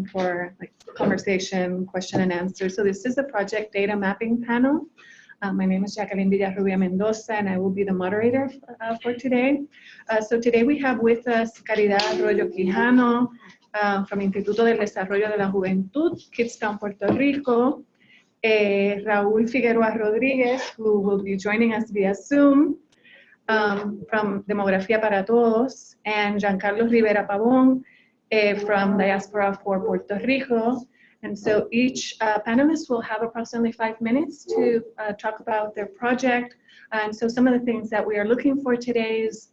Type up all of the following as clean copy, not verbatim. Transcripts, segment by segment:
open for like conversation, question and answer. So this is the project data mapping panel. My name is Jacqueline Villarrubia-Mendoza, and I will be the moderator for today. So today we have with us Caridad, Arroyo, Quijano, from Instituto del Desarrollo de la Juventud, Kidstown, Puerto Rico, Raúl Figueroa Rodríguez, who will be joining us via Zoom, from Demografía para Todos, and Giancarlo Rivera Pabon, from Diaspora for Puerto Rico. And so each panelist will have approximately 5 minutes to talk about their project. And so some of the things that we are looking for today is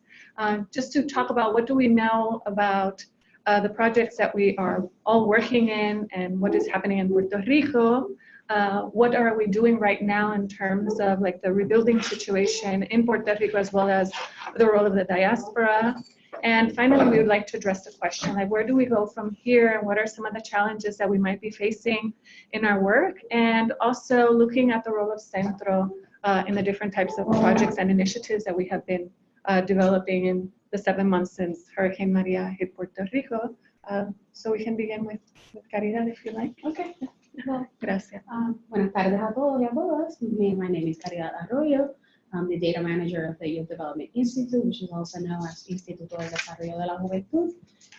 just to talk about what do we know about the projects that we are all working in and what is happening in Puerto Rico. What are we doing right now in terms of like the rebuilding situation in Puerto Rico, as well as the role of the diaspora. And finally, we would like to address the question, like where do we go from here, and what are some of the challenges that we might be facing in our work, and also looking at the role of Centro in the different types of projects and initiatives that we have been developing in the 7 months since Hurricane Maria hit Puerto Rico. So we can begin with Caridad, if you like. Okay. Well, Gracias. Buenas tardes a todos y a todas. My name is Caridad Arroyo. I'm the data manager of the Youth Development Institute, which is also known as Instituto del Desarrollo de la Juventud.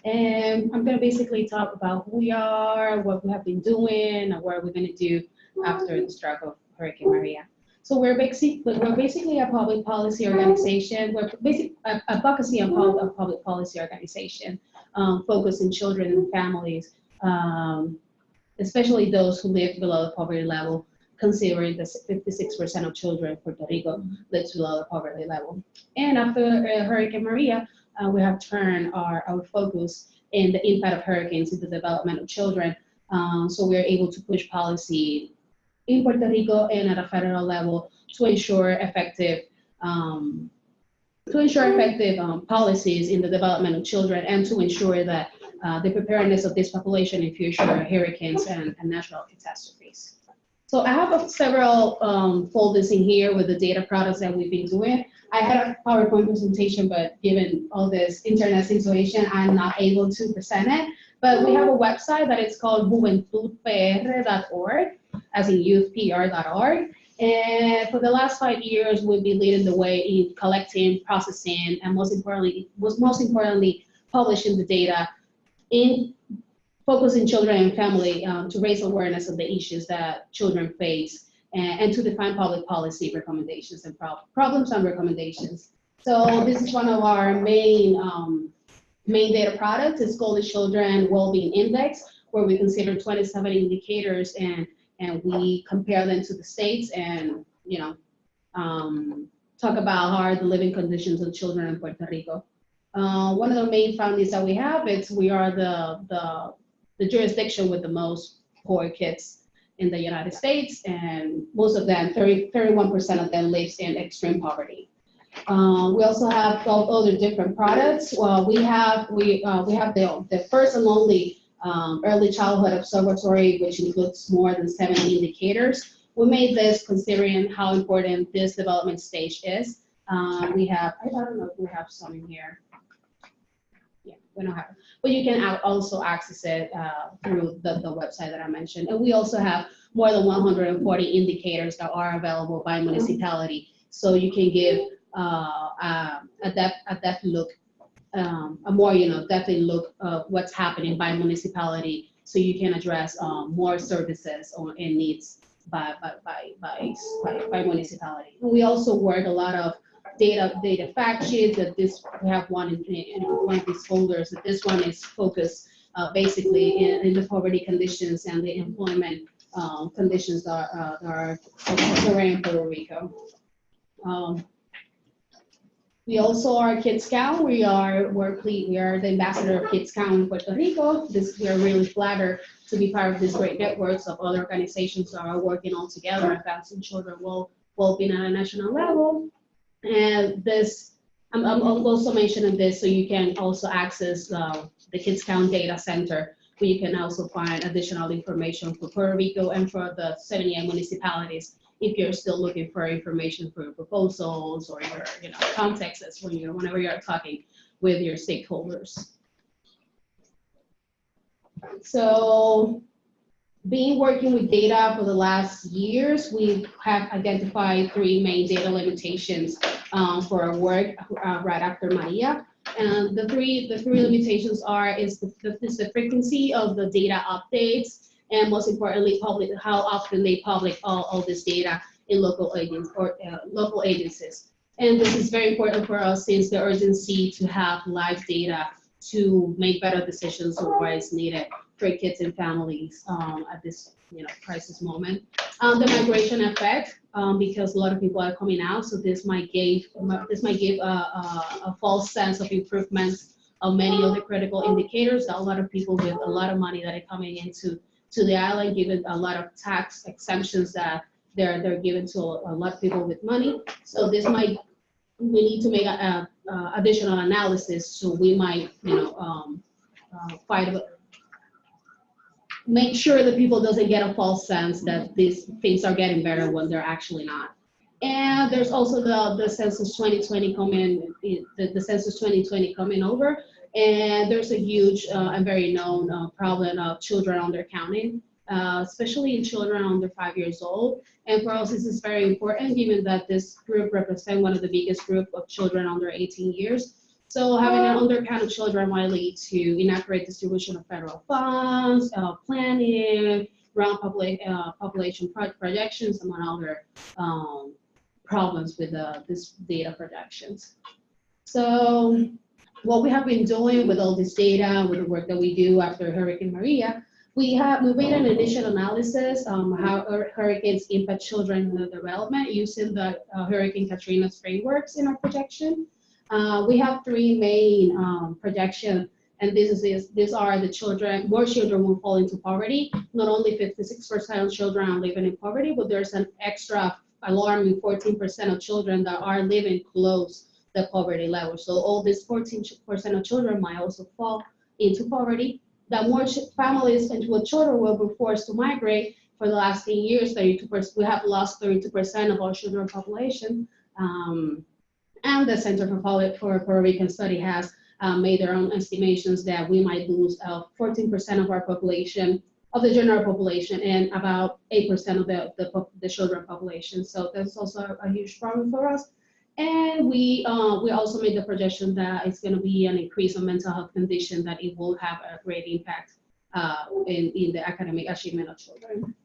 And I'm going to basically talk about who we are, what we have been doing, and what we're going to do after the struck of Hurricane Maria. So we're basically a public policy organization. We're basically advocacy and public policy organization focused on children and families, especially those who live below the poverty level, considering that 56% of children in Puerto Rico lives below the poverty level. And after Hurricane Maria, we have turned our focus in the impact of hurricanes in the development of children. So we're able to push policy in Puerto Rico and at a federal level to ensure effective policies in the development of children, and to ensure that the preparedness of this population in future hurricanes and natural catastrophes. So I have several folders in here with the data products that we've been doing. I had a PowerPoint presentation, but given all this internet situation, I'm not able to present it. But we have a website that is called juventudpr.org, as in youthpr.org. And for the last 5 years, we've been leading the way in collecting, processing, and most importantly, publishing the data in focusing children and family to raise awareness of the issues that children face, and to define public policy recommendations and problems and recommendations. So this is one of our main data products. It's called the Children Wellbeing Index, where we consider 27 indicators and we compare them to the states, and talk about how are the living conditions of children in Puerto Rico. One of the main findings that we have is we are the jurisdiction with the most poor kids in the United States, and most of them, 31% of them, lives in extreme poverty. We also have 12 other different products. Well, we have the first and only early childhood observatory, which includes more than 70 indicators. We made this considering how important this development stage is. We have, I don't know if we have some in here. Yeah, we don't have it. But you can also access it through the website that I mentioned. And we also have more than 140 indicators that are available by municipality. So you can give a depth look, a more definitely look of what's happening by municipality, so you can address more services and needs by municipality. And we also work a lot of data fact sheets. That we have one in one of these folders. That this one is focused basically in the poverty conditions and the employment conditions that are occurring in Puerto Rico. We also are Kidstown. We are the ambassador of Kidstown in Puerto Rico. We are really flattered to be part of this great networks of other organizations that are working all together, advancing children well-being at a national level. And this, I'm also mentioning this so you can also access the Kidstown Data Center, where you can also find additional information for Puerto Rico and for the 78 municipalities, if you're still looking for information for your proposals or your contexts whenever you're talking with your stakeholders. So, being working with data for the last years, we have identified 3 main data limitations for our work right after Maria. And the three limitations is the frequency of the data updates, and most importantly, how often they publish all this data in local agencies. And this is very important for us since the urgency to have live data to make better decisions on what is needed for kids and families at this crisis moment. The migration effect, because a lot of people are coming out, so this might give a false sense of improvements of many of the critical indicators that a lot of people with a lot of money that are coming into the island, given a lot of tax exemptions that they're given to a lot of people with money. So this might, we need to make additional analysis. So we might, make sure that people doesn't get a false sense that these things are getting better when they're actually not. And there's also the census 2020 coming, the census 2020 coming over, and there's a huge and very known problem of children undercounting, especially in children under 5 years old. And for us, this is very important, given that this group represents one of the biggest group of children under 18 years. So having an undercount of children might lead to inaccurate distribution of federal funds, planning, wrong population projections, among other problems with this data projections. So what we have been doing with all this data, with the work that we do after Hurricane Maria, we made an initial analysis how hurricanes impact children in their development using the Hurricane Katrina's frameworks in our projection. We have 3 main projections, and these are the children, more children will fall into poverty. Not only 56% of children are living in poverty, but there's an extra alarming 14% of children that are living close to the poverty level. So all these 14% of children might also fall into poverty. That more families and children will be forced to migrate. For the last 10 years, 32%, we have lost 32% of our children population. And the Center for Puerto Rican Study has made their own estimations that we might lose 14% of our population, of the general population, and about 8% of the children population. So that's also a huge problem for us. And we also made the projection that it's going to be an increase in mental health condition, that it will have a great impact in the academic achievement of children.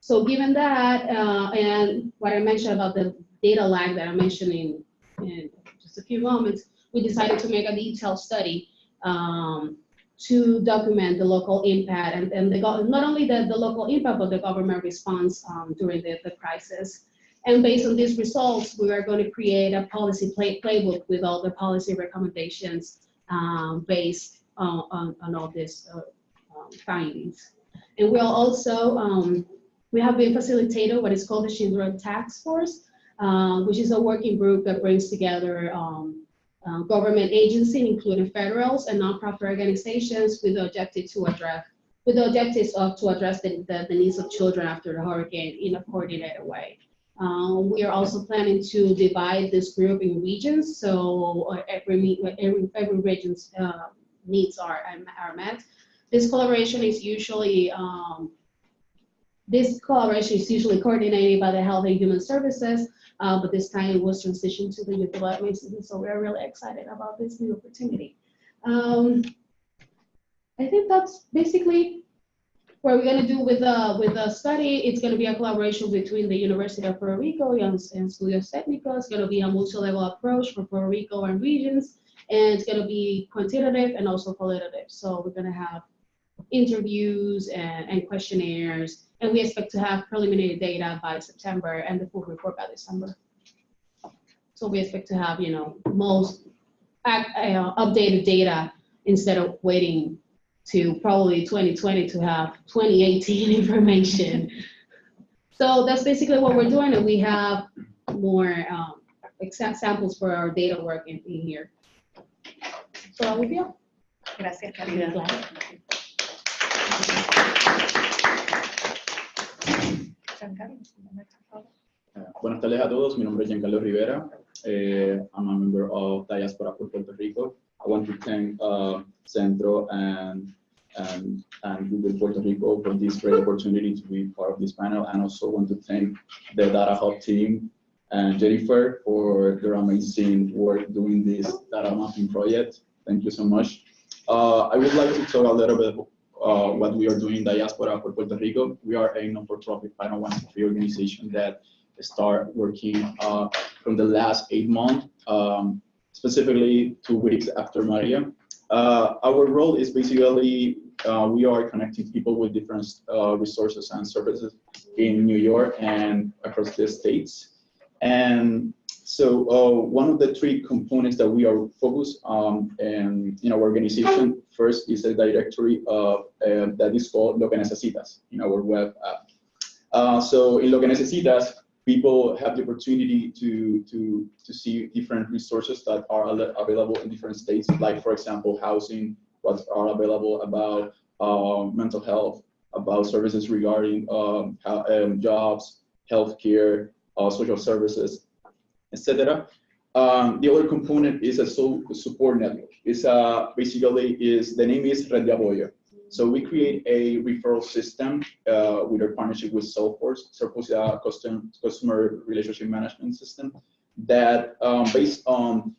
So given that, and what I mentioned about the data lag that I mentioned in just a few moments, we decided to make a detailed study to document the local impact and not only the local impact, but the government response during the crisis. And based on these results, we are going to create a policy playbook with all the policy recommendations based on all these findings. And we'll also, we have been facilitated what is called the Children Task Force, which is a working group that brings together government agencies, including federals and nonprofit organizations, with the objective to address the needs of children after the hurricane in a coordinated way. We are also planning to divide this group in regions, so every region's needs are met. This collaboration is usually coordinated by the Health and Human Services, but this time it was transitioned to the Youth Development Institute, so we're really excited about this new opportunity. I think that's basically what we're going to do with the study. It's going to be a collaboration between the University of Puerto Rico and Estudios Técnicos. It's going to be a multi-level approach for Puerto Rico and regions, and it's going to be quantitative and also qualitative. So we're going to have interviews and questionnaires, and we expect to have preliminary data by September and the full report by December. So we expect to have, most updated data instead of waiting to probably 2020 to have 2018 information. So that's basically what we're doing, and we have more exact samples for our data work in here. So that will be all. Gracias, Caridad. Buenas tardes a todos. Mi nombre es Giancarlo Rivera. I'm a member of Diaspora for Puerto Rico. I want to thank Centro and and Google Puerto Rico for this great opportunity to be part of this panel. And also want to thank the Data Hub team and Jennifer for their amazing work doing this data mapping project. Thank you so much. I would like to talk a little bit what we are doing in Diaspora for Puerto Rico. We are a non-for-profit 501c3 organization that start working from the last 8 months, specifically 2 weeks after Maria. Our role is basically we are connecting people with different resources and services in New York and across the states. And so one of the 3 components that we are focused on in our organization, first is a directory of, that is called Lo que Necesitas in our web app. So in Lo que Necesitas, people have the opportunity to see different resources that are available in different states, like, for example, housing, what are available about mental health, about services regarding jobs, healthcare, social services, etc. The other component is a support network. It's basically the name is Red de Arroyo. So we create a referral system with our partnership with Salesforce. Salesforce is a customer relationship management system that based on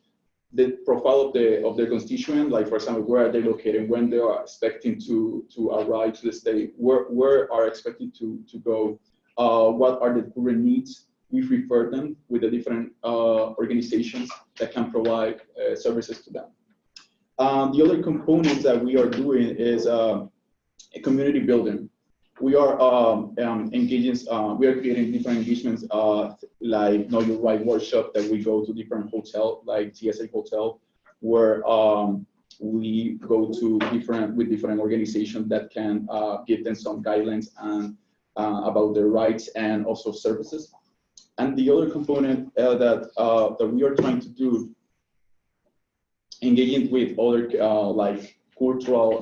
the profile of their constituent, like, for example, where are they located, when they are expecting to arrive to the state, where are expected to go, what are the current needs. We refer them with the different organizations that can provide services to them. The other components that we are doing is a community building. We are we are creating different engagements like Know Your Right workshop that we go to different hotels, like TSA Hotel, where we go to different organizations that can give them some guidelines and about their rights and also services. And the other component that we are trying to do, engaging with other like cultural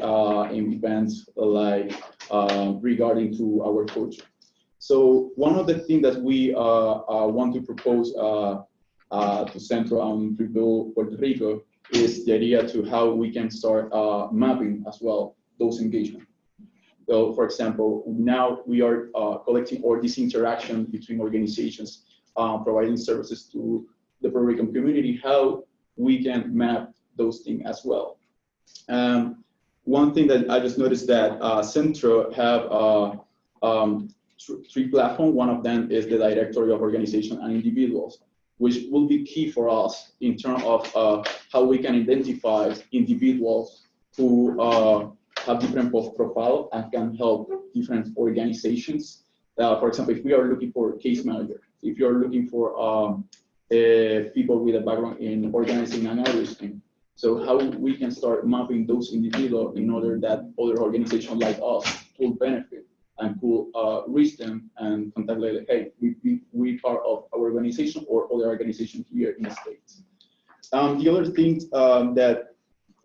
events, like regarding to our culture. So one of the things that we want to propose to Centro and Puerto Rico is the idea to how we can start mapping as well those engagements. So, for example, now we are collecting all this interaction between organizations providing services to the Puerto Rican community, how we can map those things as well. One thing that I just noticed that Centro have 3 platforms. One of them is the directory of organizations and individuals, which will be key for us in terms of how we can identify individuals who have different profile and can help different organizations. For example, if we are looking for case manager, if you're looking for people with a background in organizing and everything, so how we can start mapping those individuals in order that other organizations like us could benefit and could reach them and contact like, hey, we part of our organization or other organizations here in the States. The other thing that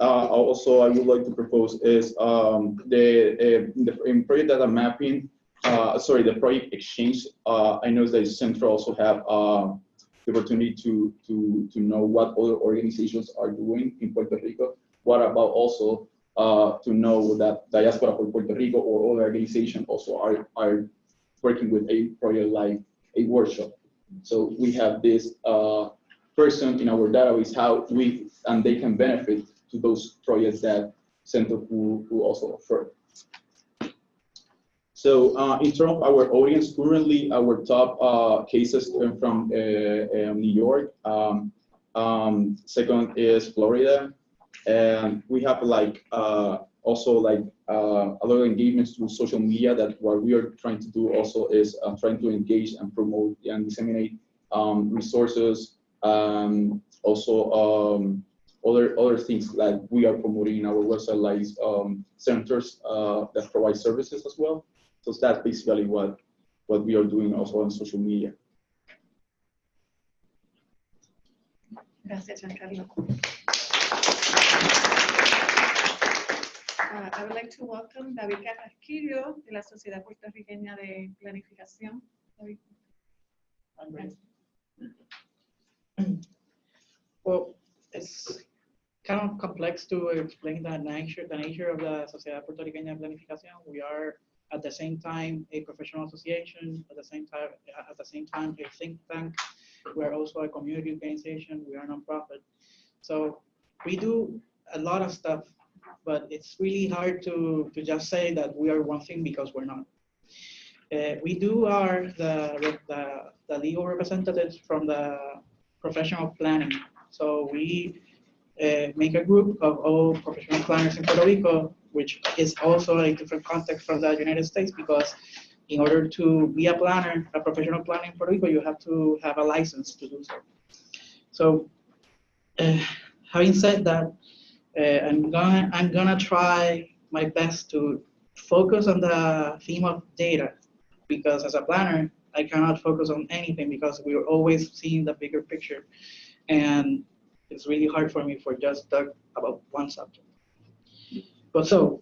also I would like to propose is in project data mapping, the project exchange. I know that Centro also have the opportunity to know what other organizations are doing in Puerto Rico. What about also to know that Diaspora for Puerto Rico or other organizations also are working with a project like a workshop. So we have this person in our database, and they can benefit to those projects that Centro who also offer. So in terms of our audience, currently our top cases come from New York. Second is Florida, and we have like also like a lot of engagements through social media. That what we are trying to do also is trying to engage and promote and disseminate resources. Also other things like we are promoting in our website, like centers that provide services as well. So that's basically what we are doing also on social media. Gracias, Giancarlo. I would like to welcome David Carrasquillo de la Sociedad Puertorriqueña de Planificación. David. Well, as kind of complex to explain the nature of the Sociedad Puertorriqueña Planificación. We are at the same time a professional association, at the same time a think tank. We are also a community organization. We are a nonprofit. So we do a lot of stuff, but it's really hard to just say that we are one thing because we're not. We are the legal representatives from the professional planning. So we make a group of all professional planners in Puerto Rico, which is also a different context from the United States, because in order to be a planner, a professional planner in Puerto Rico, you have to have a license to do so. So having said that, I'm gonna try my best to focus on the theme of data, because as a planner, I cannot focus on anything because we're always seeing the bigger picture. And it's really hard for me for just talk about one subject. But so,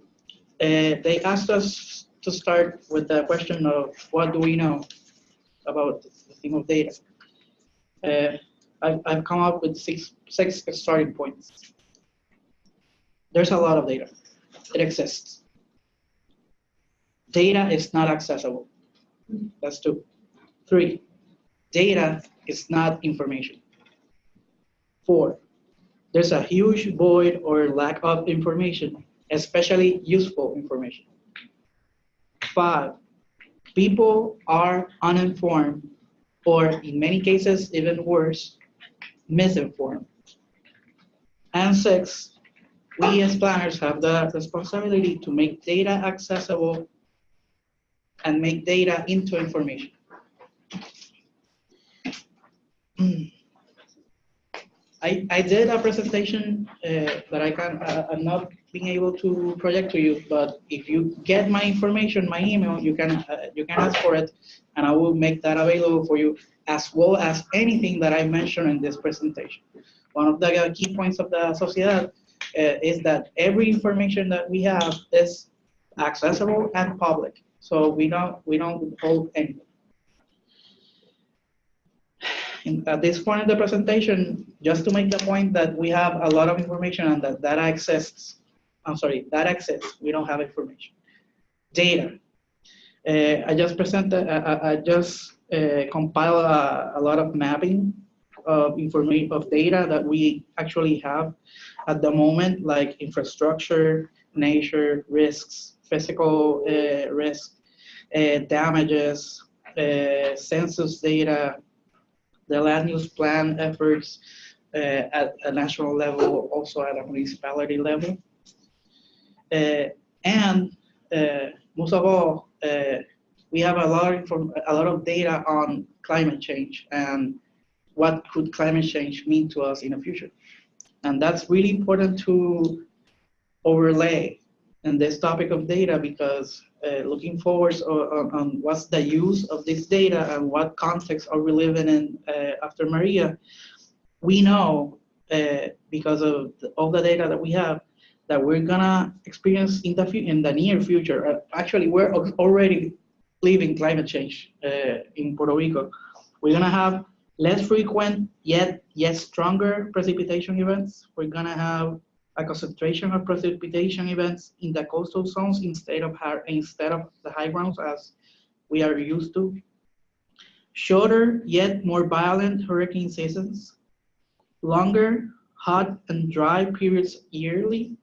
they asked us to start with the question of what do we know about the theme of data? I've come up with six starting points. There's a lot of data. It exists. Data is not accessible. That's 2. 3, data is not information. 4, there's a huge void or lack of information, especially useful information. 5, people are uninformed, or in many cases, even worse, misinformed. And 6, we as planners have the responsibility to make data accessible and make data into information. I did a presentation that I'm not being able to project to you, but if you get my information, my email, you can ask for it, and I will make that available for you, as well as anything that I mentioned in this presentation. One of the key points of the Sociedad is that every information that we have is accessible and public, so we don't hold anything. At this point in the presentation, just to make the point that we have a lot of information and that data exists. Data exists. We don't have information. Data. I just compiled a lot of mapping of information of data that we actually have at the moment, like infrastructure, nature, risks, physical risk, damages, census data, the land use plan efforts at a national level, also at a municipality level. And most of all, we have a lot of data on climate change and what could climate change mean to us in the future. And that's really important to overlay in this topic of data, because looking forward on what's the use of this data and what context are we living in after Maria, we know because of all the data that we have that we're gonna experience in the near future. Actually, we're already living climate change in Puerto Rico. We're gonna have less frequent yet stronger precipitation events. We're gonna have a concentration of precipitation events in the coastal zones instead of the high grounds as we are used to. Shorter yet more violent hurricane seasons. Longer hot and dry periods yearly.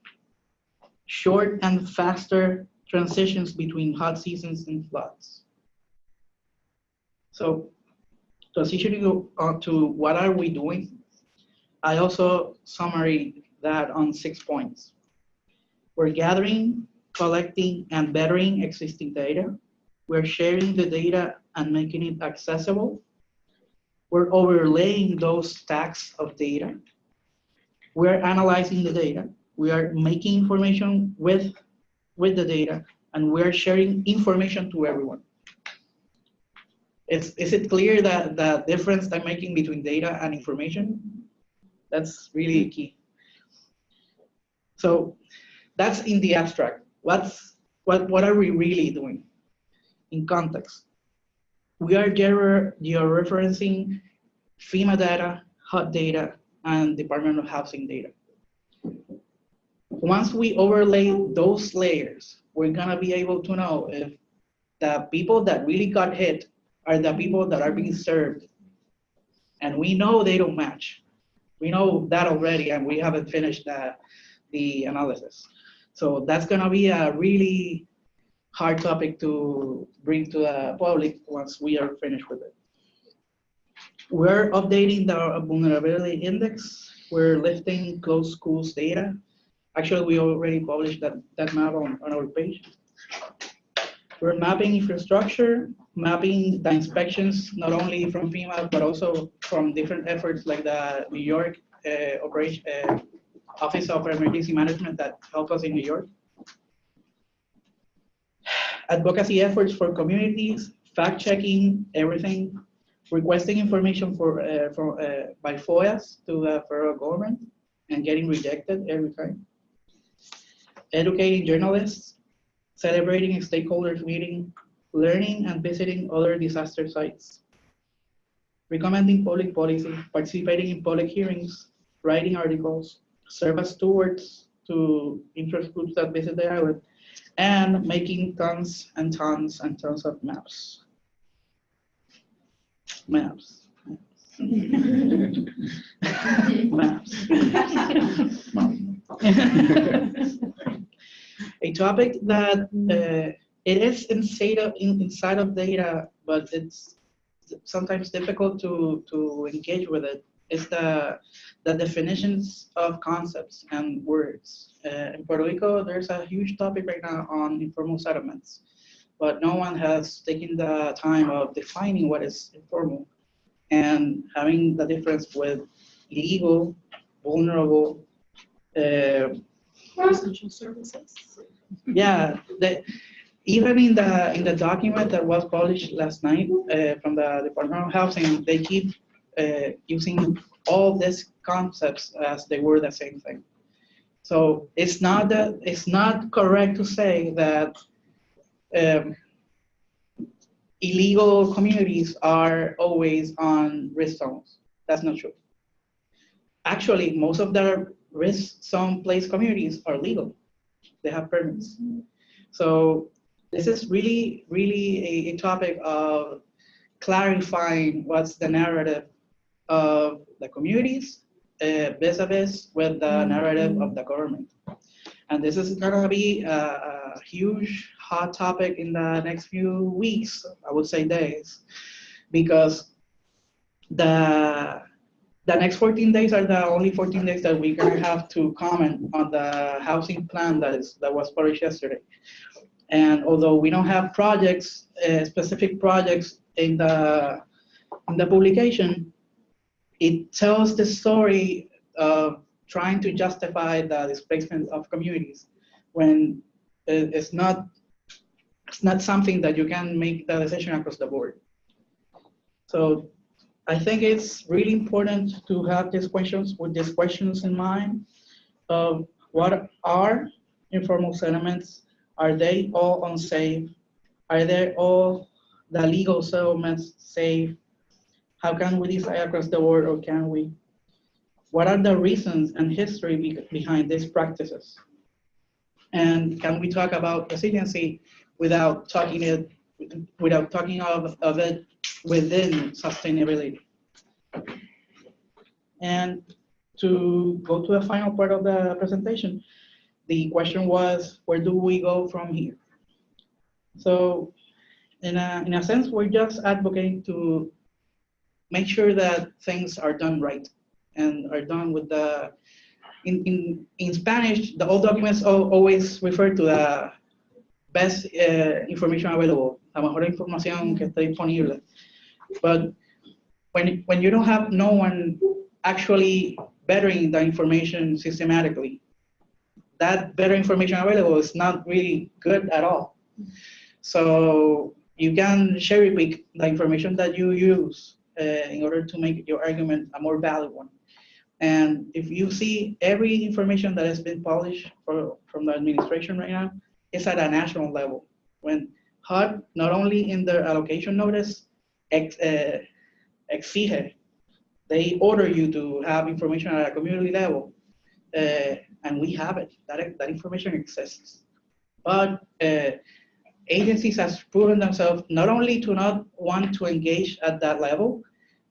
Short and faster transitions between hot seasons and floods. So transitioning to what are we doing, I also summary that on 6 points. We're gathering, collecting, and bettering existing data. We're sharing the data and making it accessible. We're overlaying those stacks of data. We're analyzing the data. We are making information with the data, and we're sharing information to everyone. Is it clear that the difference I'm making between data and information? That's really key. So that's in the abstract. What are we really doing in context? We are georeferencing FEMA data, HUD data, and Department of Housing data. once we overlay those layers, we're gonna be able to know if the people that really got hit are the people that are being served. And we know they don't match. We know that already, and we haven't finished the analysis. So that's gonna be a really hard topic to bring to the public once we are finished with it. We're updating the vulnerability index. We're lifting closed schools data. Actually, we already published that map on our page. We're mapping infrastructure, mapping the inspections, not only from FEMA, but also from different efforts like the New York Office of Emergency Management that help us in New York. Advocacy efforts for communities, fact-checking everything, requesting information by FOIAs to the federal government and getting rejected every time. Educating journalists, celebrating a stakeholders meeting, learning and visiting other disaster sites, recommending public policy, participating in public hearings, writing articles, serve as stewards to interest groups that visit the island, and making tons and tons and tons of maps. Maps. A topic that it is inside of data, but it's sometimes difficult to engage with it, is the definitions of concepts and words. In Puerto Rico, there's a huge topic right now on informal settlements, but no one has taken the time of defining what is informal and having the difference with legal, vulnerable, Essential services. yeah, even in the document that was published last night from the Department of Housing, they keep using all these concepts as they were the same thing. So it's not correct to say that illegal communities are always on risk zones. That's not true. Actually, most of the risk zone place communities are legal. They have permits. So this is really, really a topic of clarifying what's the narrative of the communities vis-a-vis with the narrative of the government. And this is gonna be a huge hot topic in the next few weeks, I would say days, because the next 14 days are the only 14 days that we're gonna have to comment on the housing plan that was published yesterday. And although we don't have projects, specific projects in the publication, it tells the story of trying to justify the displacement of communities when it's not something that you can make the decision across the board. So I think it's really important to have these questions in mind of what are informal settlements? Are they all unsafe? Are they all the legal settlements safe? How can we decide across the board, or can we? What are the reasons and history behind these practices? And can we talk about resiliency without talking of it within sustainability? And to go to the final part of the presentation, the question was, where do we go from here? So in a sense, we're just advocating to make sure that things are done right and are done with the, in Spanish, the old documents always refer to the best information available, la mejor información que esté disponible. But when you don't have no one actually bettering the information systematically, that better information available is not really good at all. So you can cherry pick the information that you use in order to make your argument a more valid one. And if you see every information that has been published from the administration right now, it's at a national level. When HUD, not only in their allocation notice, exige, they order you to have information at a community level. and we have it. That information exists. But agencies have proven themselves not only to not want to engage at that level,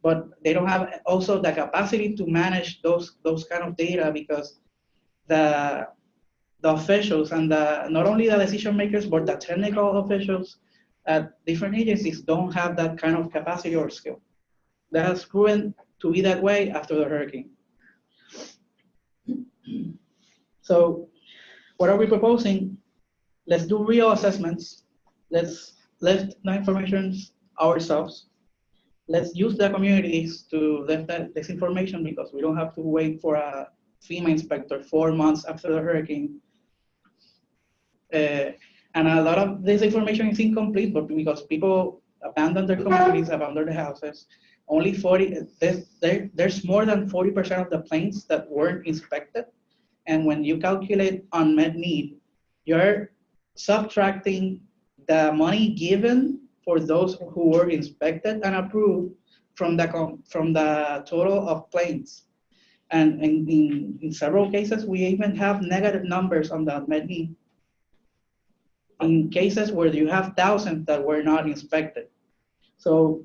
but they don't have also the capacity to manage those kind of data, because the officials and not only the decision makers, but the technical officials at different agencies don't have that kind of capacity or skill. That has proven to be that way after the hurricane. So what are we proposing? Let's do real assessments. Let's lift the information ourselves. Let's use the communities to lift this information, because we don't have to wait for a FEMA inspector 4 months after the hurricane. And a lot of this information is incomplete, but because people abandon their communities, abandon their houses, only there's more than 40% of the planes that weren't inspected. And when you calculate unmet need, you're subtracting the money given for those who were inspected and approved from the total of planes. And in several cases, we even have negative numbers on the unmet need, in cases where you have thousands that were not inspected. So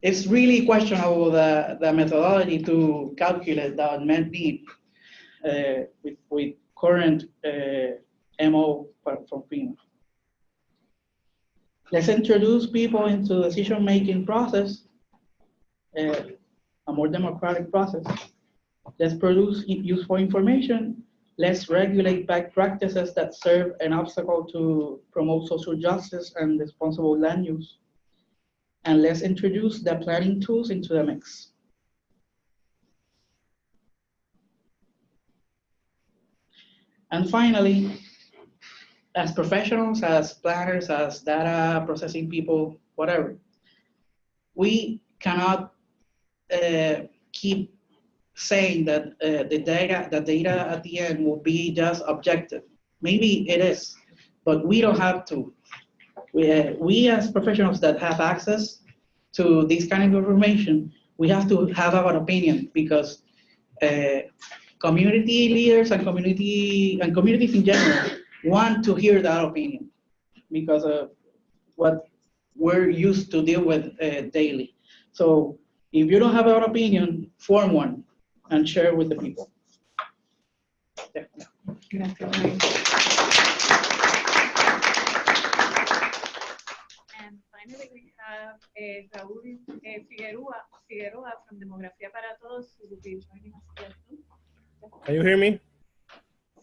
it's really questionable the methodology to calculate the unmet need with current MO from FEMA. Let's introduce people into the decision-making process, a more democratic process. Let's produce useful information. Let's regulate bad practices that serve an obstacle to promote social justice and responsible land use. And let's introduce the planning tools into the mix. And finally, as professionals, as planners, as data processing people, whatever, we cannot keep saying that the data at the end will be just objective. Maybe it is, but we don't have to. We as professionals that have access to this kind of information, we have to have our opinion, because community leaders and communities in general want to hear that opinion, because of what we're used to deal with daily. So if you don't have an opinion, form one and share with the people. Yeah. And finally, we have Raúl Figueroa from Demografía para Todos, who will be joining us here too. Can you hear me?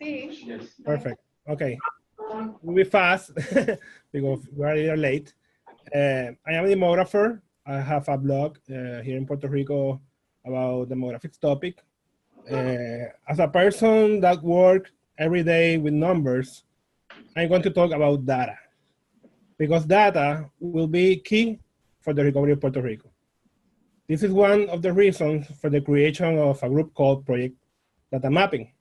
Sí. Yes. Perfect. Okay. We'll be fast because we are a little late. I am a demographer. I have a blog here in Puerto Rico about demographics topic. As a person that works every day with numbers, I'm going to talk about data, because data will be key for the recovery of Puerto Rico. This is one of the reasons for the creation of a group called Project Data Mapping.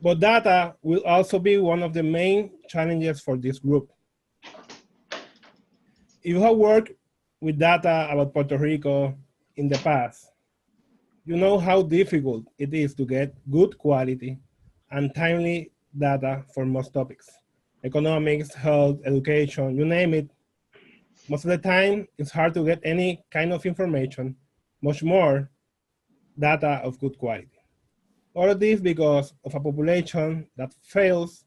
But data will also be one of the main challenges for this group. If you have worked with data about Puerto Rico in the past, you know how difficult it is to get good quality and timely data for most topics. Economics, health, education, you name it. Most of the time, it's hard to get any kind of information, much more data of good quality. All of this because of a population that fails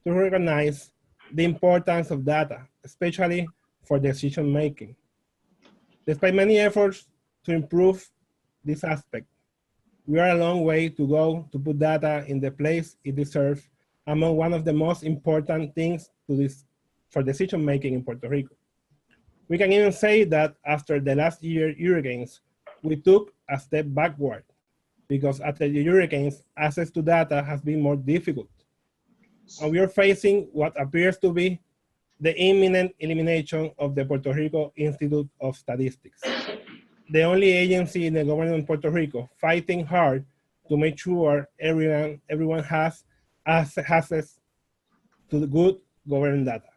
to recognize the importance of data, especially for decision making. Despite many efforts to improve this aspect, we are a long way to go to put data in the place it deserves among one of the most important things for decision making in Puerto Rico. We can even say that after the last year hurricanes, we took a step backward, because after the hurricanes, access to data has been more difficult. And we are facing what appears to be the imminent elimination of the Puerto Rico Institute of Statistics, the only agency in the government of Puerto Rico fighting hard to make sure everyone has access to the good government data.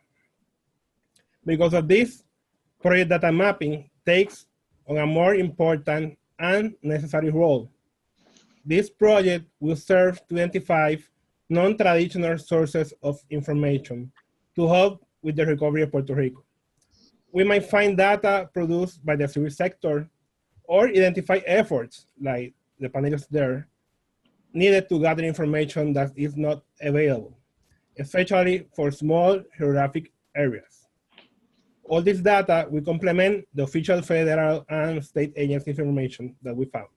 Because of this, Project Data Mapping takes on a more important and necessary role. This project will serve to identify non-traditional sources of information to help with the recovery of Puerto Rico. We might find data produced by the civil sector or identify efforts, like the panelists there, needed to gather information that is not available, especially for small geographic areas. All this data will complement the official federal and state agency information that we found.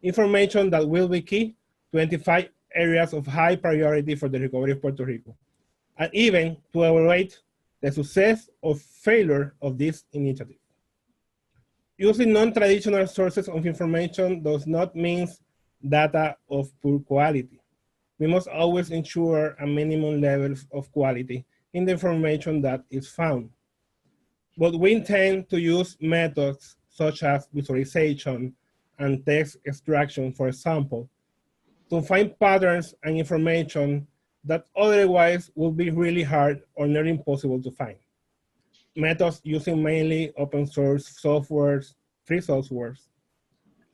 Information that will be key to identify areas of high priority for the recovery of Puerto Rico, and even to evaluate the success or failure of this initiative. Using non-traditional sources of information does not mean data of poor quality. We must always ensure a minimum level of quality in the information that is found. But we intend to use methods such as visualization and text extraction, for example, to find patterns and information that otherwise would be really hard or nearly impossible to find. Methods using mainly open source softwares, free softwares,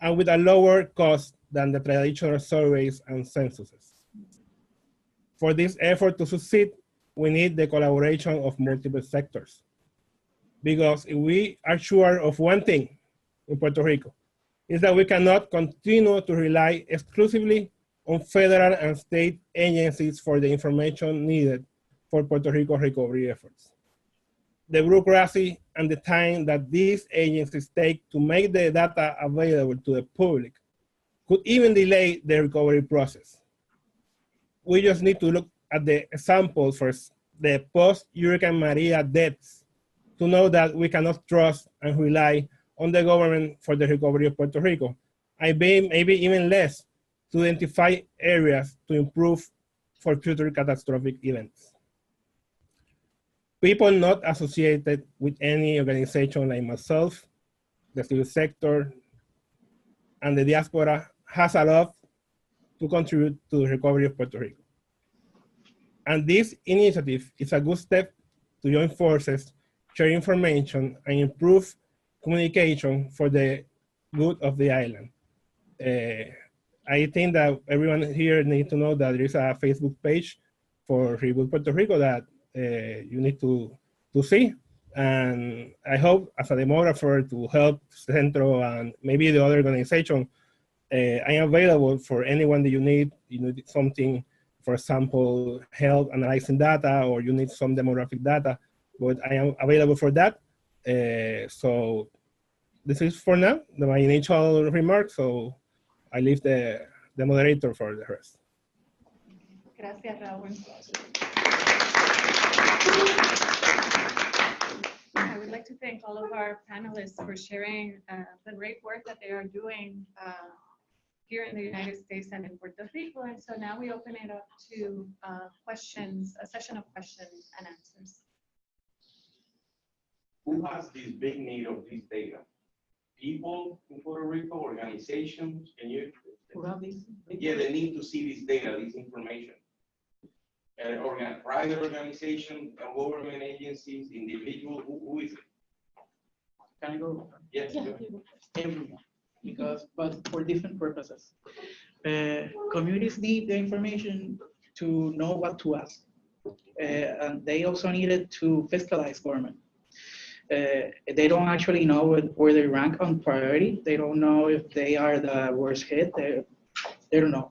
and with a lower cost than the traditional surveys and censuses. For this effort to succeed, we need the collaboration of multiple sectors. Because if we are sure of one thing in Puerto Rico, is that we cannot continue to rely exclusively on federal and state agencies for the information needed for Puerto Rico recovery efforts. The bureaucracy and the time that these agencies take to make the data available to the public could even delay the recovery process. We just need to look at the examples for the post-Hurricane Maria deaths to know that we cannot trust and rely on the government for the recovery of Puerto Rico, and maybe even less to identify areas to improve for future catastrophic events. People not associated with any organization like myself, the civil sector, and the diaspora has a lot to contribute to the recovery of Puerto Rico. And this initiative is a good step to join forces, share information, and improve communication for the good of the island. I think that everyone here needs to know that there is a Facebook page for Rebuild Puerto Rico that you need to see. And I hope as a demographer to help Centro and maybe the other organization, I am available for anyone that you need something, for example, help analyzing data, or you need some demographic data, but I am available for that. So this is for now, my initial remarks, so I leave the moderator for the rest. Gracias, Raúl. I would like to thank all of our panelists for sharing the great work that they are doing here in the United States and in Puerto Rico. And so now we open it up to questions, a session of questions and answers. Who has this big need of this data? People in Puerto Rico, organizations, can you? Who have these? Yeah, they need to see this data, this information. Private organizations, government agencies, individuals, who is it? Can I go? Yes. Yeah. Everyone, but for different purposes. Communities need the information to know what to ask. And they also needed to fiscalize government. They don't actually know where they rank on priority. They don't know if they are the worst hit. They don't know.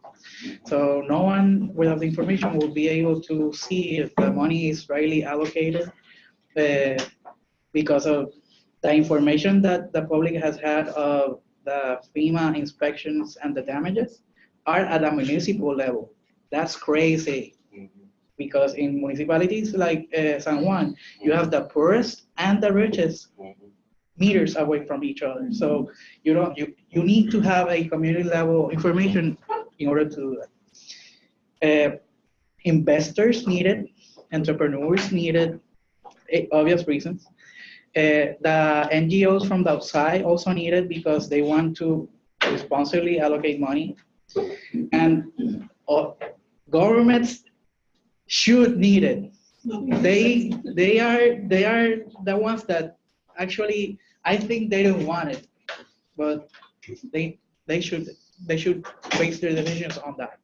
So no one without the information will be able to see if the money is rightly allocated because of the information that the public has had of the FEMA inspections and the damages are at a municipal level. That's crazy. Because in municipalities like San Juan, you have the poorest and the richest meters away from each other. So you need to have a community level information in order to do that. Investors need it, entrepreneurs need it, obvious reasons. The NGOs from the outside also need it because they want to responsibly allocate money. And governments should need it. They are the ones that actually, I think they don't want it, but they should they should base their decisions on that.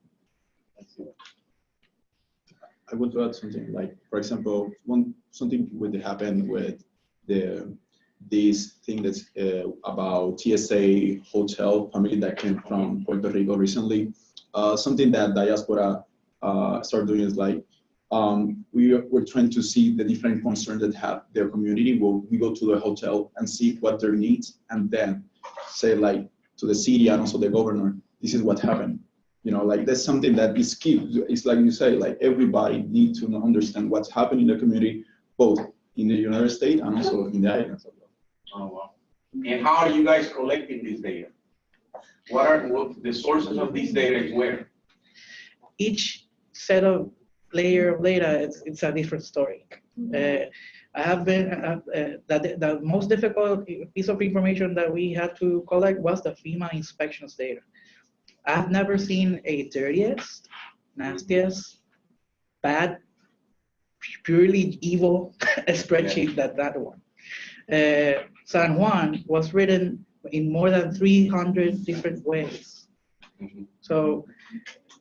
I want to add something, like, for example, something would happen with this thing that's about TSA hotel family that came from Puerto Rico recently. Something that diaspora started doing is like, we're trying to see the different concerns that have their community. We go to the hotel and see what their needs, and then say like to the city and also the governor, this is what happened. You know, like that's something that is key. It's like you say, like everybody needs to understand what's happening in the community, both in the United States and also in the islands as well. Oh, wow. And how are you guys collecting this data? What the sources of this data is where? Each set of layer of data, it's a different story. I have been, the most difficult piece of information that we had to collect was the FEMA inspections data. I've never seen a dirtiest, nastiest, bad, purely evil spreadsheet than that one. San Juan was written in more than 300 different ways. Mhm. So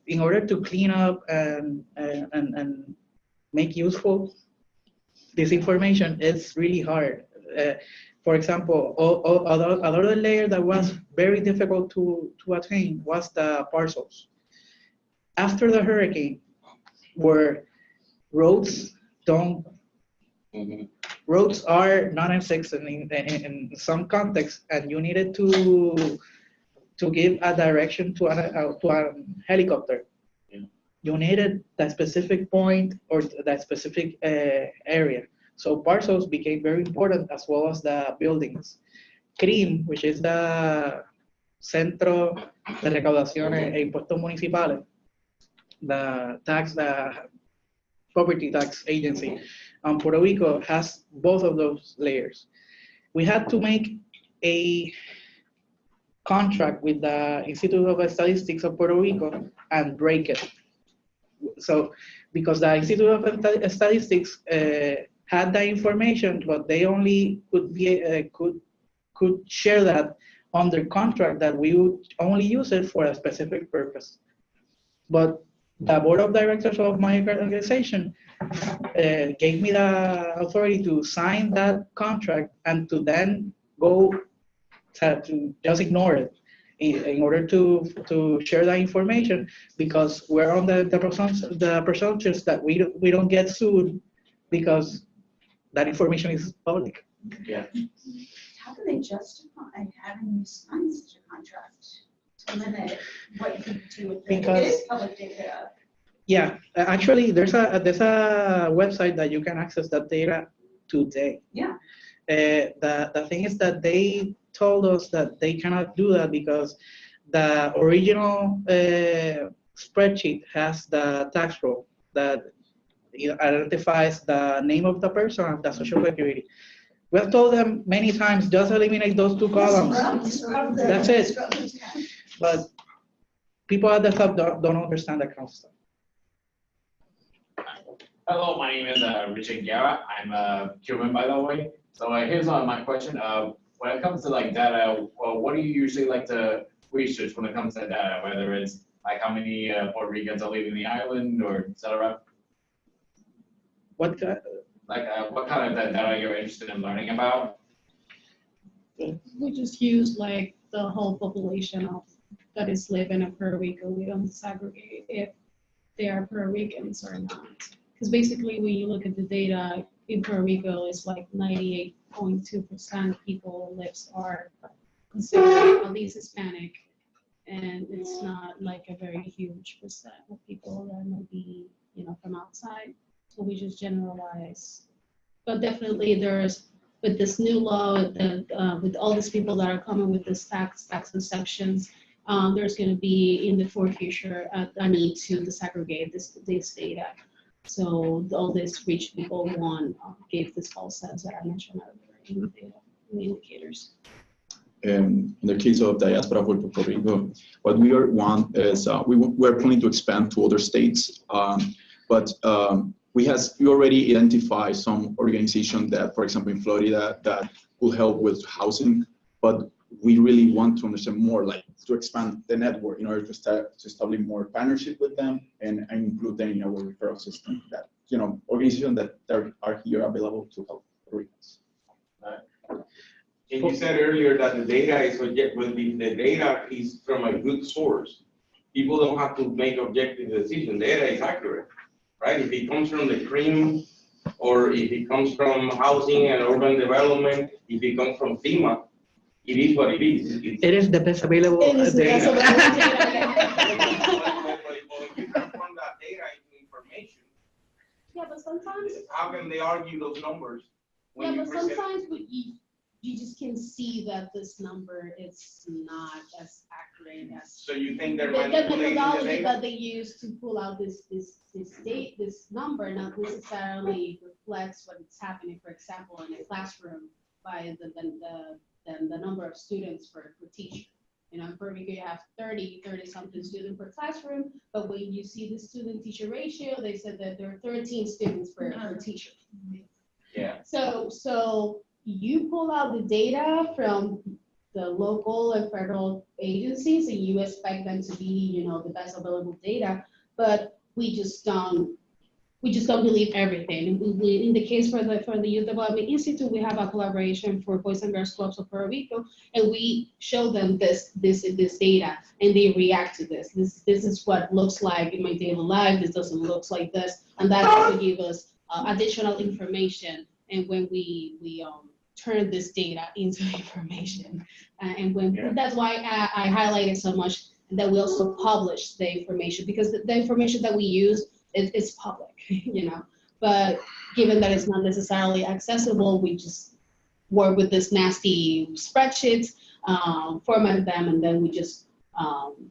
in order to clean up and make useful this information, it's really hard. For example, another layer that was very difficult to attain was the parcels. After the hurricane, where roads don't, roads are non-existent in some contexts, and you needed to give a direction to a helicopter. Yeah. You needed that specific point or that specific area. So parcels became very important, as well as the buildings. CRIM, which is the Centro de Recaudación e Impuestos Municipales, the property tax agency, Puerto Rico has both of those layers. We had to make a contract with the Institute of Statistics of Puerto Rico and break it. So, because the Institute of Statistics had the information, but they only could share that under contract, that we would only use it for a specific purpose. But the board of directors of my organization gave me the authority to sign that contract and to then go to just ignore it in order to share that information, because we're on the presumptions that we don't get sued because that information is public. Yeah. How do they justify having you sign such a contract to limit what you can do with it? Because it is public data. Yeah, actually, there's a website that you can access that data today. Yeah. The thing is that they told us that they cannot do that because the original spreadsheet has the tax roll that identifies the name of the person and the social security. We have told them many times, just eliminate those two columns. That's it. But people at the top don't understand that kind of stuff. Hello, my name is Richard Guerra. I'm a Cuban, by the way. So here's my question. When it comes to like data, what do you usually like to research when it comes to data? Whether it's like how many Puerto Ricans are leaving the island, or et cetera. What kind of data you're interested in learning about? We just use like the whole population that is living in Puerto Rico. We don't segregate if they are Puerto Ricans or not. Because basically when you look at the data in Puerto Rico, it's like 98.2% people lives are considered at least Hispanic. And it's not like a very huge percent of people that might be, from outside. So we just generalize. But definitely there's, with this new law, with all these people that are coming with this tax exceptions, there's going to be in the future a need to disaggregate this data. So all these rich people gave this false sense that I mentioned earlier in the indicators. In the case of Diaspora Puerto Rico, what we want is we're planning to expand to other states, but we already identified some organizations that, for example, in Florida, that will help with housing, but we really want to understand more, like to expand the network in order to start to establish more partnership with them and include them in our referral system. That, you know, organizations that are here available to help Puerto Ricans. And you said earlier that the data is the data is from a good source. People don't have to make objective decisions. Data is accurate, right? If it comes from the CREAM, or if it comes from housing and urban development, if it comes from FEMA, it is what it is. It is the best available It is the best data. available data. But if you transform that data into information, Yeah, but sometimes, how can they argue those numbers? when yeah, you but present- sometimes you just can see that this number is not as accurate as. So you think they're The manipulating the methodology data? that they use to pull out this number not necessarily reflects what's happening, for example, in a classroom by the number of students per teacher. You know, in Puerto Rico, you have 30 something students per classroom, but when you see the student teacher ratio, they said that there are 13 students per teacher. Yeah. So you pull out the data from the local and federal agencies and you expect them to be, you know, the best available data, but we just don't believe everything. In the case for the Youth Development Institute, we have a collaboration for Boys and Girls Clubs of Puerto Rico, and we show them this data, and they react to this. This is what it looks like in my daily life. This doesn't look like this, and that also gives us additional information. And when we turn this data into information, that's why I highlighted so much that we also publish the information, because the information that we use it's public, you know, but given that it's not necessarily accessible, we just work with this nasty spreadsheets, formatted them, and then we just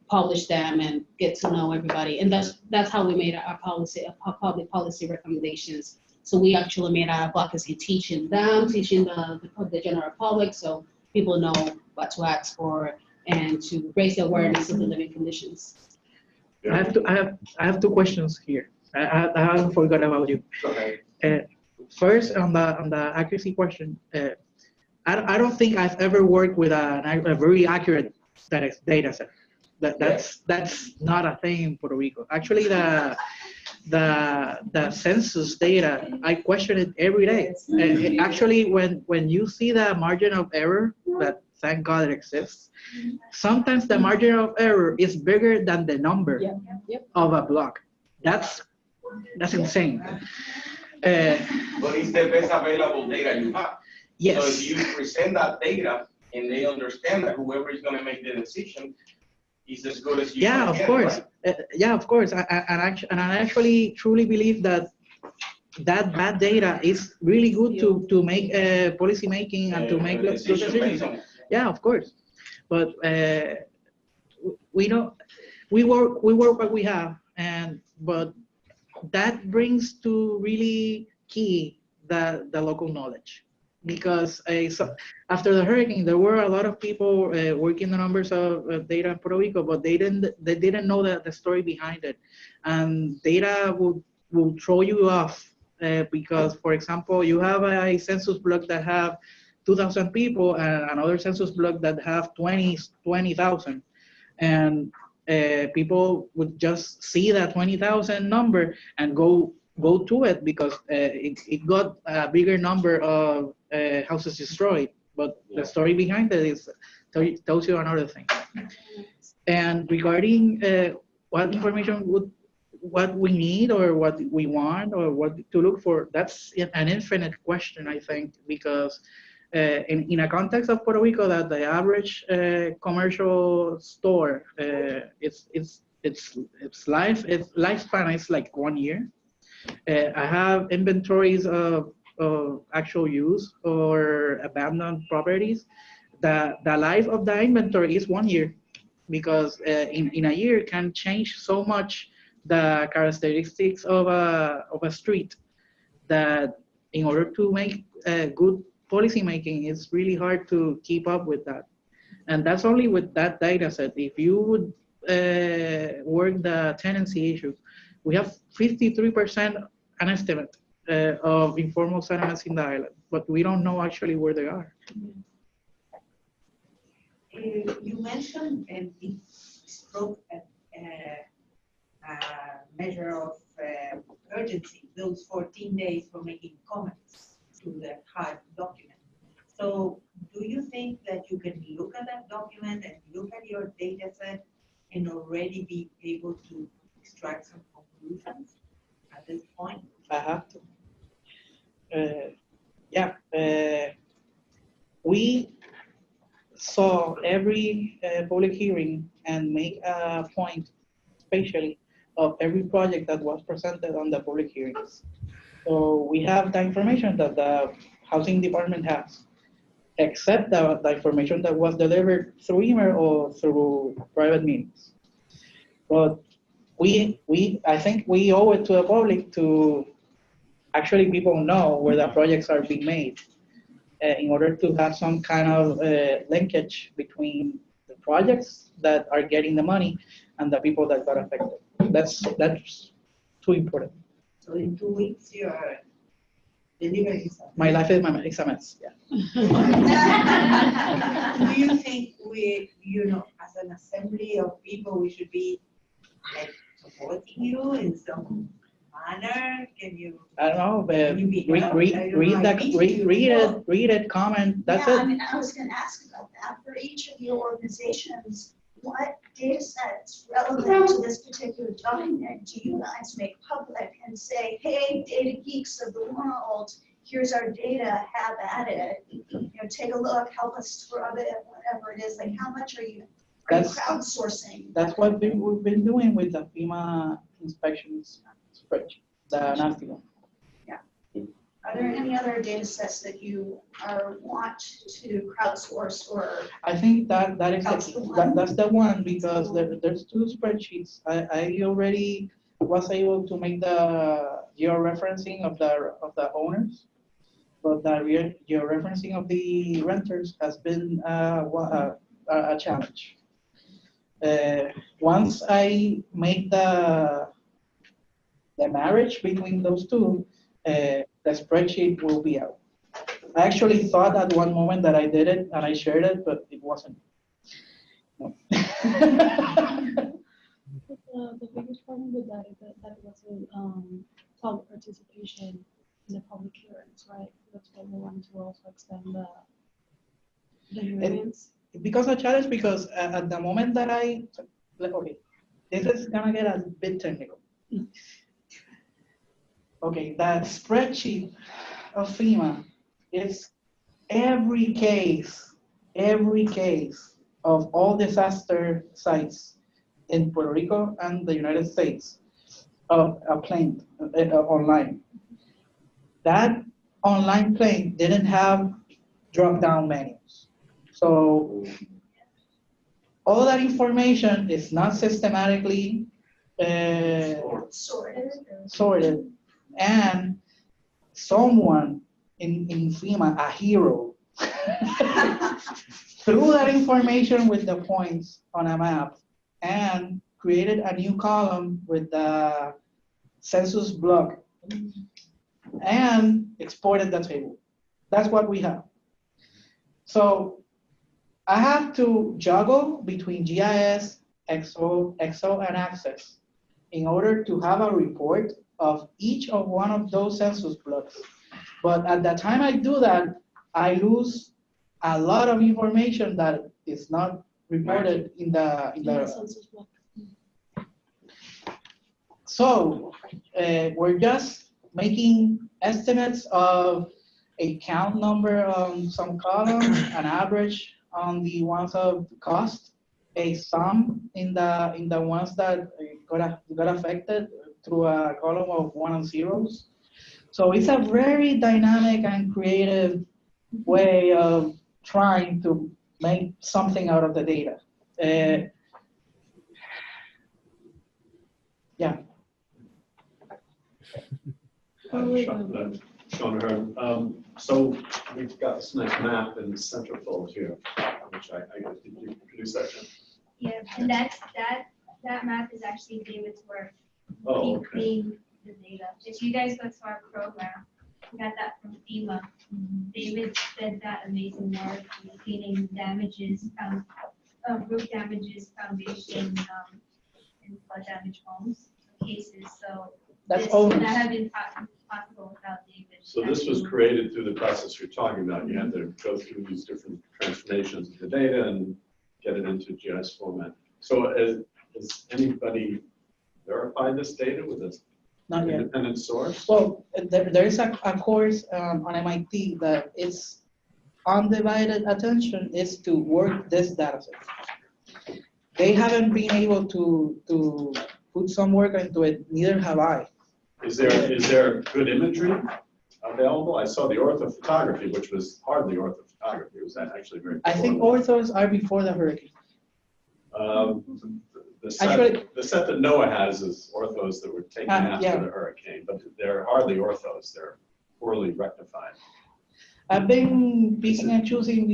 publish them and get to know everybody. And that's how we made our policy, public policy recommendations. So we actually made our advocacy teaching the general public, so people know what to ask for and to raise the awareness of the living conditions. I have two questions here. I haven't forgot about you. Okay. First, on the accuracy question, I don't think I've ever worked with a very accurate data set. That's not a thing in Puerto Rico. Actually, the census data, I question it every day. And actually, when you see the margin of error, that thank God it exists, sometimes the margin of error is bigger than the number of a block. That's insane. But it's the best available data you have. Yes. So if you present that data and they understand that whoever is going to make the decision is as good as you. Yeah, of course. Right? Yeah, of course. I actually truly believe that bad data is really good to make policy making and to make good decisions. Yeah, of course. But we work what we have, but that brings to really key the local knowledge, because so after the hurricane there were a lot of people working the numbers of data in Puerto Rico, but they didn't know the story behind it, and data will throw you off because, for example, you have a census block that have 2,000 people and another census block that have 20,000, and people would just see that 20,000 number and go to it because it got a bigger number of houses destroyed. But the story behind it tells you another thing. And regarding what information what we need or what we want or what to look for, that's an infinite question, I think, because in a context of Puerto Rico, that the average commercial store, its lifespan is like 1 year. I have inventories of actual use or abandoned properties. The life of the inventory is 1 year, because in a year can change so much the characteristics of a street that in order to make good policy making, it's really hard to keep up with that. And that's only with that data set. If you would work the tenancy issue, we have 53% an estimate of informal settlements in the island, but we don't know actually where they are. You mentioned the stroke measure of urgency, those 14 days for making comments to the hard document. So do you think that you can look at that document and look at your data set and already be able to extract some conclusions at this point? I have to. We saw every public hearing and make a point, especially of every project that was presented on the public hearings. So we have the information that the housing department has, except the information that was delivered through email or through private meetings. But I think we owe it to the public to actually people know where the projects are being made in order to have some kind of linkage between the projects that are getting the money and the people that got affected. That's too important. So in 2 weeks, you're delivering something. My life is a mess. Yeah. Do you think we, as an assembly of people, we should be like supporting you in some manner? Can you? I don't know, but Can you be helped? I don't know, read it, comment. That's Yeah, I it. mean, I was gonna ask about that. For each of your organizations, what data sets relevant to this particular document do you guys make public and say, hey, data geeks of the world, here's our data, have at it. Take a look, help us scrub it, whatever it is. Like, how much are you crowdsourcing? That's what we've been doing with the FEMA inspections spreadsheet, the nasty one. Are there any other data sets that you want to crowdsource or? I think that's the one. that's the one because there's two spreadsheets. I already was able to make the georeferencing of the owners, but the georeferencing of the renters has been a challenge. Once I make the marriage between those two, the spreadsheet will be out. I actually thought at one moment that I did it and I shared it, but it wasn't. No. The biggest problem with that is that it wasn't public participation in the public hearings, right? That's why we want to also extend the hearings. Because a challenge, because at the moment that okay, this is gonna get a bit technical. Okay, that spreadsheet of FEMA is every case of all disaster sites in Puerto Rico and the United States of a plane online. That online plane didn't have drop-down menus. So all that information is not systematically sorted. And someone in FEMA, a hero, threw that information with the points on a map and created a new column with the census block and exported the table. That's what we have. So I have to juggle between GIS, Excel, and Access in order to have a report of each of one of those census blocks. But at the time I do that, I lose a lot of information that is not reported in the census block. So we're just making estimates of a count number on some columns, an average on the ones of cost, a sum in the ones that got affected through a column of 1 and 0s. So it's a very dynamic and creative way of trying to make something out of the data. Yeah. Sean Hearn. So we've got this nice map in the Centro folder here, which I guess, did you produce that, Jim? Yeah, and that map is actually David's work. Oh, He okay. cleaned the data. If you guys go to our program, we got that from FEMA. David did that amazing work in cleaning damages roof damages, foundation, and flood damage homes cases, so. That's this owners. would not have been possible without David. So this was created through the process you're talking about. You had to go through these different transformations of the data and get it into GIS format. So has anybody verified this data with an Not yet. independent source? Well, there is a course on MIT that is undivided attention is to work this data set. They haven't been able to put some work into it, neither have I. Is there good imagery available? I saw the orthophotography, which was hardly orthophotography. It was actually very. I think poor. orthos are before the hurricane. The set, Actually- the set that NOAA has is orthos that were taken after yeah. the hurricane, but they're hardly orthos. They're poorly rectified. I've been picking and choosing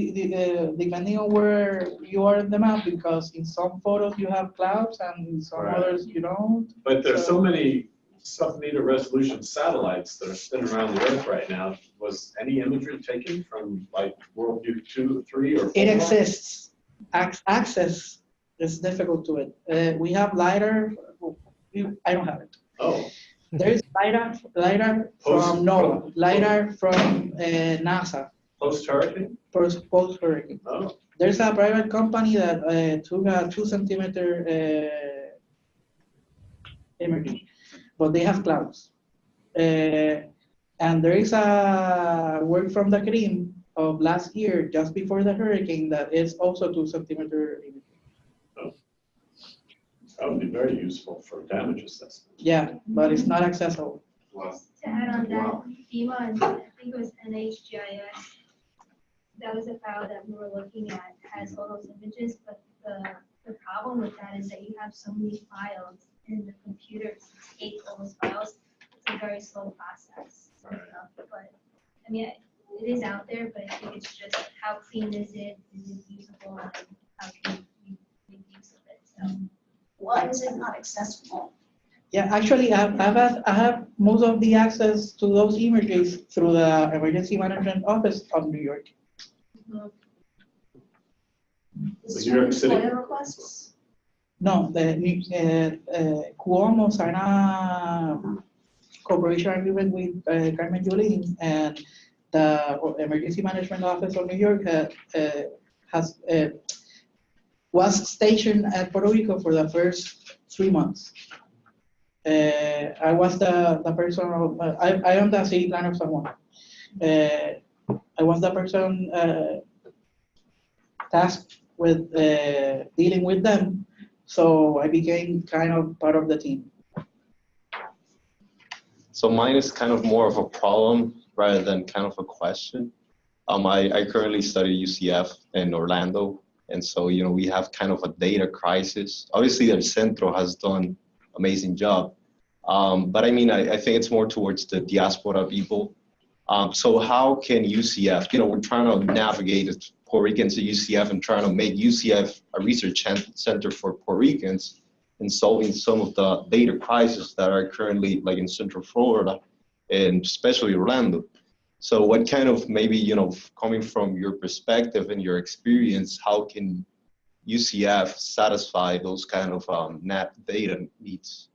depending on where you are in the map, because in some photos you have clouds and in some Right. others you don't. But there's so many sub-meter resolution satellites that are spinning around the Earth right now. Was any imagery taken from like worldview 2, 3, or 4? It exists. Access is difficult to it. We have LiDAR. I don't have it. Oh, There is LiDAR Post- from NOAA, LiDAR from NASA, post-hurricane? post-hurricane. Oh, There's a private company that took a 2-centimeter imagery, but they have clouds. And there is a work from the CRIM of last year, just before the hurricane, that is also 2-centimeter imagery. that would be very useful for damage assessment. Yeah, but it's not accessible. Wow. To add on that, Wow. FEMA, and I think it was NHGIS, that was a file that we were looking at, has all those images, but the problem with that is that you have so many files in the computer to take all those files. It's a very slow process. But, I mean, it is out there, but I think it's just how clean is it usable, and how can you make use of it, so. Why is it not accessible? Yeah, actually, I have most of the access to those images through the Emergency Management Office of New York. Is New York it City. FOIA requests? No, the Cuomo signed a cooperation agreement with Carmen Yulín, and the Emergency Management Office of New York was stationed at Puerto Rico for the first 3 months. I was the person, I am the city planner of San Juan. I was the person tasked with dealing with them, so I became kind of part of the team. So mine is kind of more of a problem rather than kind of a question. I currently study UCF in Orlando, and so we have kind of a data crisis. Obviously, the Centro has done amazing job, but I mean, I think it's more towards the diaspora people. So how can UCF? We're trying to navigate Puerto Ricans to UCF and trying to make UCF a research center for Puerto Ricans in solving some of the data crises that are currently like in Central Florida and especially Orlando. So what kind of maybe, coming from your perspective and your experience, how can UCF satisfy those kind of data needs?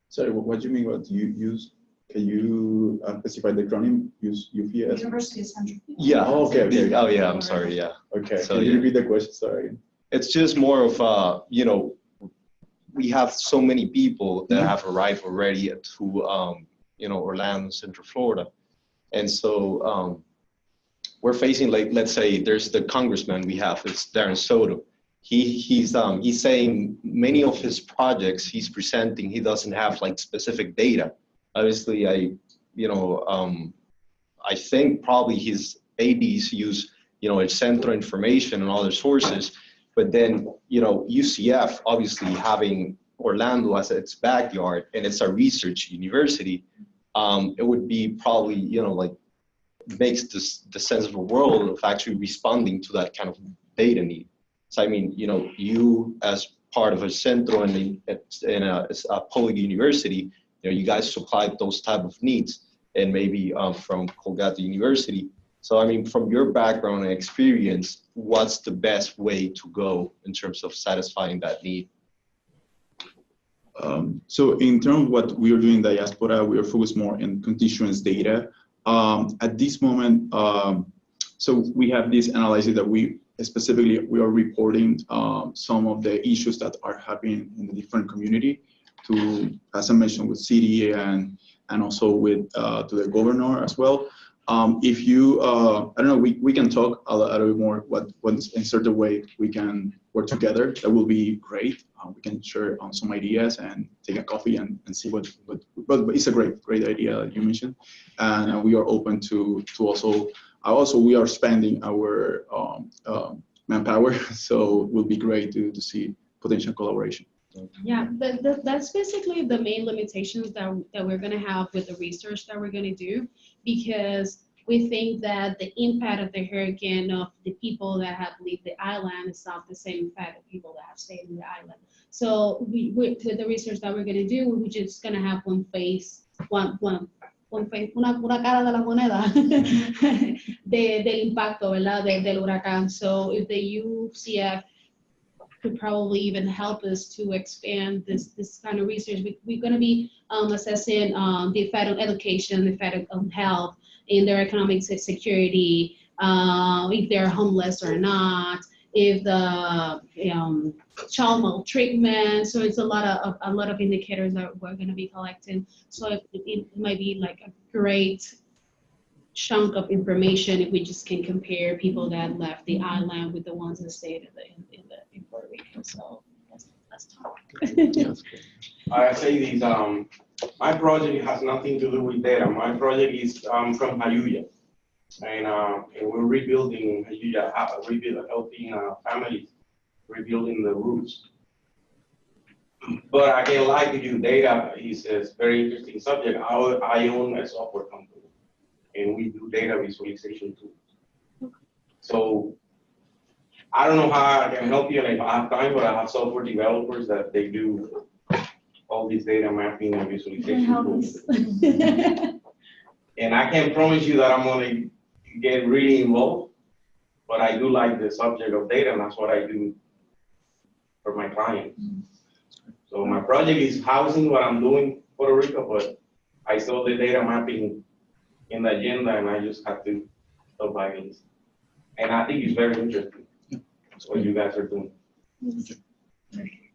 Sorry, what do you mean? What you use? Can you specify the acronym? Use UPS? University of Central. Yeah. Oh, okay. Oh yeah, I'm sorry, yeah. Okay, So, can you yeah. repeat the question? Sorry. It's just more of, we have so many people that have arrived already to, Orlando, Central Florida. And so we're facing, like, let's say there's the congressman we have, it's Darren Soto. He's saying many of his projects he's presenting, he doesn't have like specific data. Obviously, I think probably his ADs use, El Centro information and other sources, but then, UCF obviously having Orlando as its backyard and it's a research university, it would be probably, makes the sense of the world of actually responding to that kind of data need. So, I mean, you as part of a Centro in a public university, you guys supply those type of needs, and maybe from Colgate University. So, I mean, from your background and experience, what's the best way to go in terms of satisfying that need? So in terms of what we are doing in diaspora, we are focused more on constituents data. At this moment, so we have this analysis that we are reporting some of the issues that are happening in the different community to, as I mentioned, with city and also with to the governor as well. If you, I don't know, we can talk a little bit more what in certain way we can work together. That will be great. We can share some ideas and take a coffee and see but it's a great idea that you mentioned. And we are open to also we are spending our manpower. So it will be great to see potential collaboration. Yeah, that's basically the main limitations that we're going to have with the research that we're going to do, because we think that the impact of the hurricane of the people that have left the island is not the same impact of people that have stayed in the island. So with the research that we're going to do, we're just going to have one face, una cara de la moneda del impacto, ¿verdad? Del huracán. So if the UCF could probably even help us to expand this kind of research. We're going to be assessing the effect on education, the effect on health, in their economic security, if they're homeless or not, if the child maltreatment. So it's a lot of indicators that we're going to be collecting. So it might be like a great chunk of information if we just can compare people that left the island with the ones that stayed in Puerto Rico. So let's talk. I say this, my project has nothing to do with data. My project is from Jayuya, and we're rebuilding Jayuya, helping families, rebuilding the roots. But I can lie to you, data is a very interesting subject. I own a software company, and we do data visualization too. So I don't know how I can help you and if I have time, but I have software developers that they do all this data mapping and visualization tools. And I can promise you that I'm going to get really involved, but I do like the subject of data, and that's what I do for my clients. So my project is housing what I'm doing Puerto Rico, but I saw the data mapping in the agenda, and I just had to stop by this. And I think it's very interesting what you guys are doing.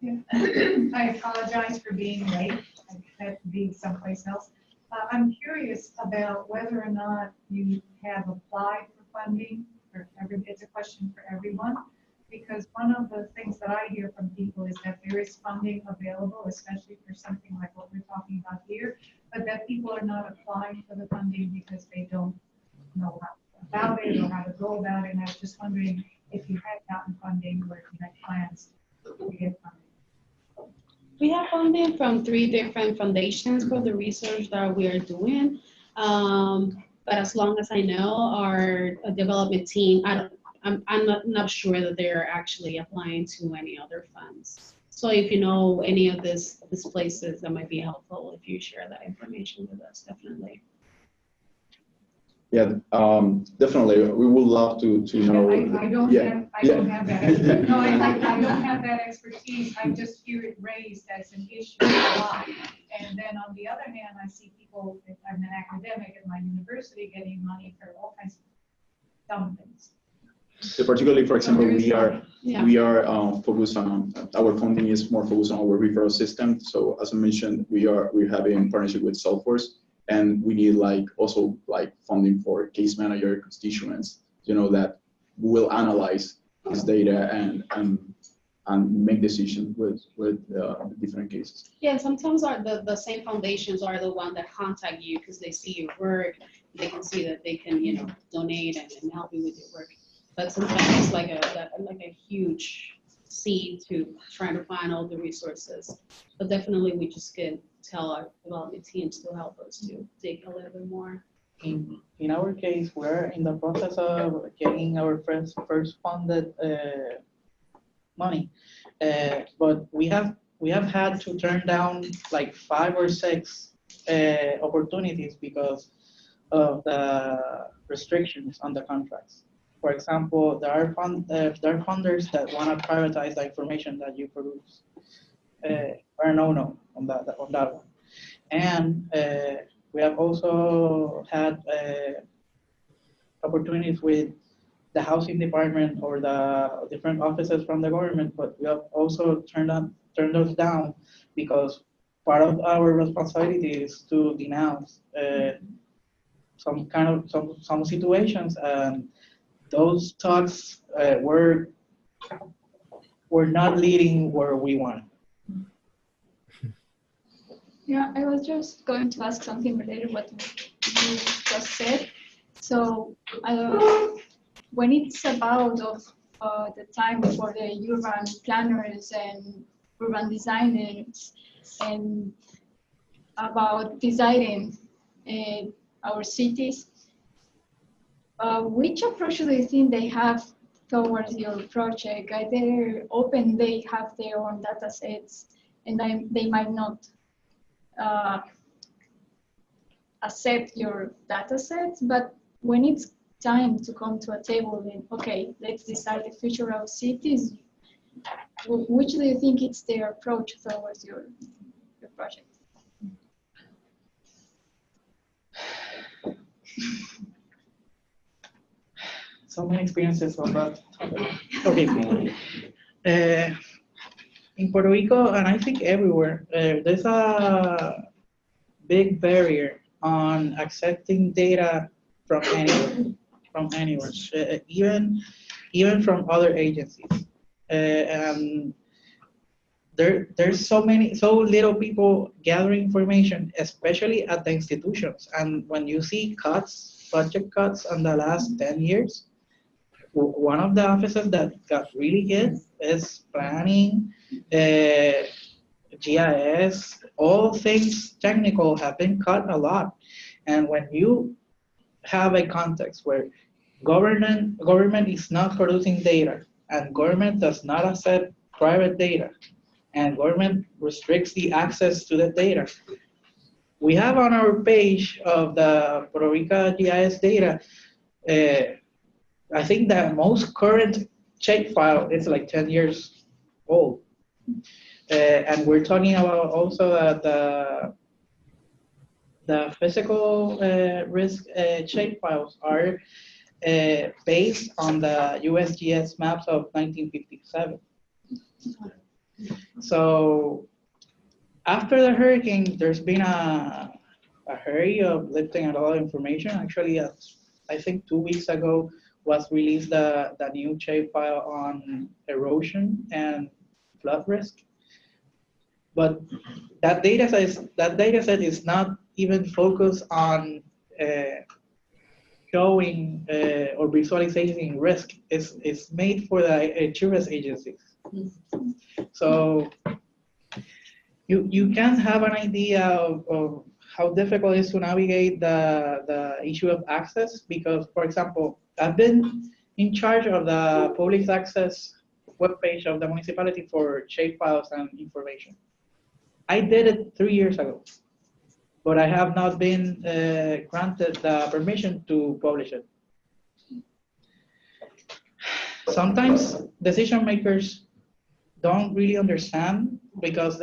Yeah. I apologize for being late. I had to be someplace else. I'm curious about whether or not you have applied for funding. It's a question for everyone, because one of the things that I hear from people is that there is funding available, especially for something like what we're talking about here, but that people are not applying for the funding because they don't know about it or how to go about it. And I was just wondering if you had gotten funding or if you had plans to get funding. We have funding from 3 different foundations for the research that we are doing. But as long as I know, our development team, I'm not sure that they're actually applying to any other funds. So if you know any of these places, that might be helpful if you share that information with us, definitely. Yeah, definitely. We would love to know. I don't have that. No, I don't have that expertise. I just hear it raised as an issue a lot. And then on the other hand, I see people, I'm an academic at my university, getting money for all kinds of dumb things. So particularly, for example, we are focused on, our funding is more focused on our referral system. So as I mentioned, we have in partnership with Salesforce. And we need also funding for case manager constituents, that will analyze this data and make decisions with different cases. Yeah, sometimes the same foundations are the one that contact you because they see your work, they can see that they can donate and help you with your work. But sometimes it's like a huge sea to trying to find all the resources. But definitely we just could tell our development teams to help us to dig a little bit more. In our case, we're in the process of getting our first funded money, but we have had to turn down like 5 or 6 opportunities because of the restrictions on the contracts. For example, there are funders that want to privatize the information that you produce. Or no on that one. And we have also had opportunities with the housing department or the different offices from the government, but we have also turned those down because part of our responsibility is to denounce some situations, and those talks were not leading where we want. Yeah, I was just going to ask something related to what you just said. So when it's about the time for the urban planners and urban designers and about designing our cities, which approach do you think they have towards your project? Are they open? They have their own data sets, and they might not accept your data sets, but when it's time to come to a table and, okay, let's decide the future of cities, which do you think it's their approach towards your project? So many experiences on that. Okay. In Puerto Rico, and I think everywhere, there's a big barrier on accepting data from anywhere, even from other agencies. And there's so little people gathering information, especially at the institutions. And when you see budget cuts in the last 10 years, one of the offices that got really hit is planning, GIS, all things technical have been cut a lot. And when you have a context where government is not producing data, and government does not accept private data, and government restricts the access to the data, we have on our page of the Puerto Rico GIS data, I think the most current shapefile is like 10 years old. And we're talking about also the physical risk shapefiles are based on the USGS maps of 1957. So after the hurricane, there's been a hurry of lifting a lot of information. Actually, I think 2 weeks ago was released the new shapefile on erosion and flood risk. But that data set is not even focused on showing or visualizing risk. It's made for the insurance agencies. So you can have an idea of how difficult it is to navigate the issue of access, because, for example, I've been in charge of the public access webpage of the municipality for shapefiles and information. I did it 3 years ago, but I have not been granted the permission to publish it. Sometimes decision makers don't really understand, because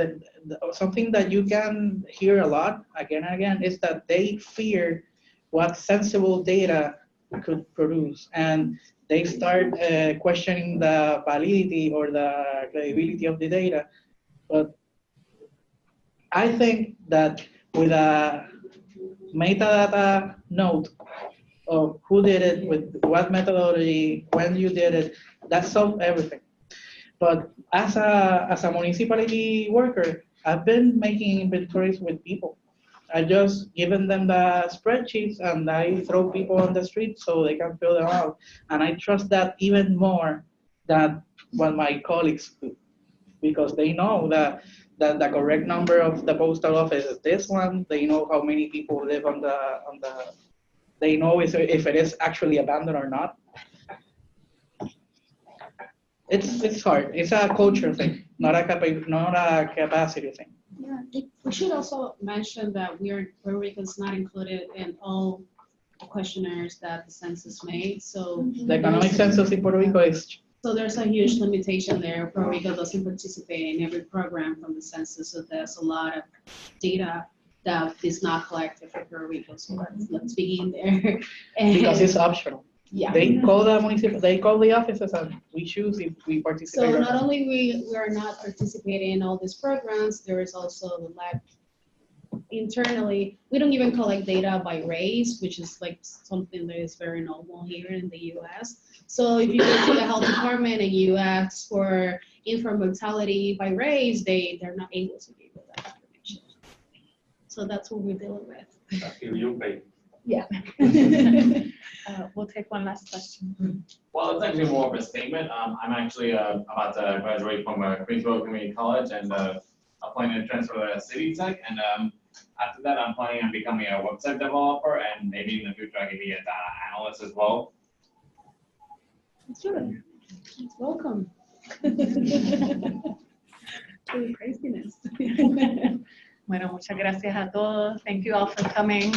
something that you can hear a lot again and again is that they fear what sensible data could produce, and they start questioning the validity or the credibility of the data. But I think that with a metadata note of who did it, with what methodology, when you did it, that solved everything. But as a municipality worker, I've been making inventories with people. I just given them the spreadsheets and I throw people on the street so they can fill them out. And I trust that even more than what my colleagues do, because they know that the correct number of the postal office is this one. They know how many people live on the they know if it is actually abandoned or not. It's hard. It's a culture thing, not a capacity thing. Yeah, we should also mention that Puerto Rico is not included in all questionnaires that the census made. So The economic census in Puerto Rico is, so there's a huge limitation there. Puerto Rico doesn't participate in every program from the census, so there's a lot of data that is not collected for Puerto Rico. So let's begin there. because it's optional. Yeah. They call the municipal, they call the offices and we choose if we participate So or not not. only we are not participating in all these programs, there is also the lack internally. We don't even collect data by race, which is like something that is very normal here in the US. So if you go to the health department and you ask for infant mortality by race, they're not able to give you that information. So that's what we're dealing with. Yeah. We'll take one last question. Well, it's actually more of a statement. I'm actually about to graduate from Queensboro Community College and planning to transfer to City Tech. And after that, I'm planning on becoming a website developer, and maybe in the future I can be a data analyst as well. Sure. Welcome. To the craziness. Bueno, muchas gracias a todos. Thank you all for coming.